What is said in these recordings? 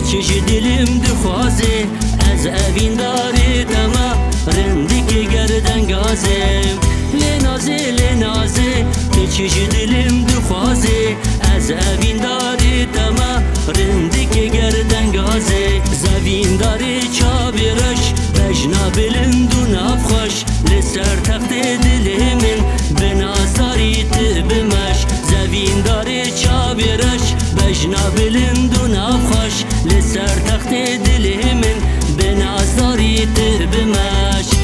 چش دلم دخوازه از اوین داری تما رندک گردن گازه لنازه چش دلم دخوازه از اوین داری تما رندک گردن گازه زوین داری چابرش بجنا بلند و نفخش لسر تخت دل من بنازاری تبمش زوین داری چابرش بجنا بلند و نفخش لسر تخت دل من بنازاری تبمش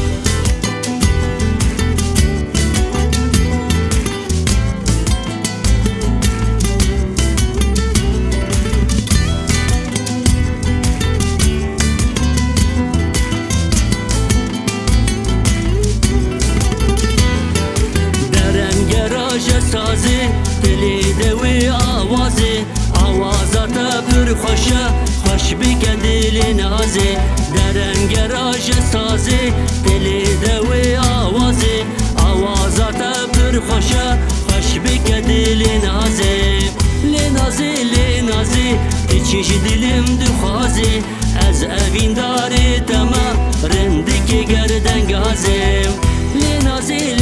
سازه دلی دوی آوازات پر خوش بکن دل نازه درن گراج سازه دلی دوی آوازات پر خوش بکن دل نازه لنازه چش دلم دخوازه از اوین داره تما رندک گردن گازه لنازه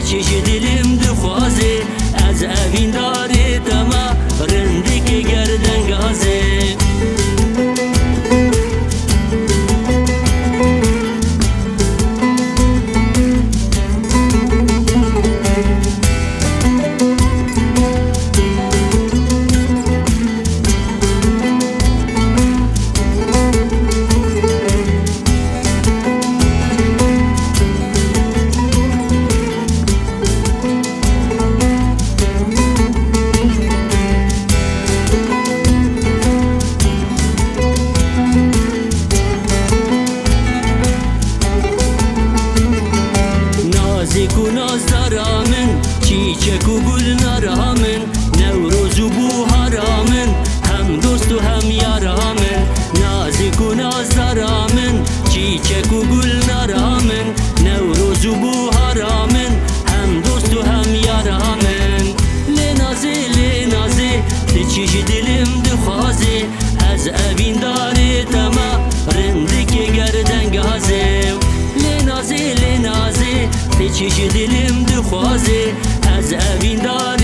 چش دلم دخوازه از اوین داره تما رندک گردن گازه نازدارامن چیچک و گل نارامن نوروز و بوهارامن هم دوست و هم یارامن نازک و نازدارامن چیچک و گل نارامن نوروز و بوهارامن هم دوست و هم یارامن لنازه چش دلم دخوازه از اوین داره تما رندک گردن گازه لنازه چش دلم دخوازه از اوین داره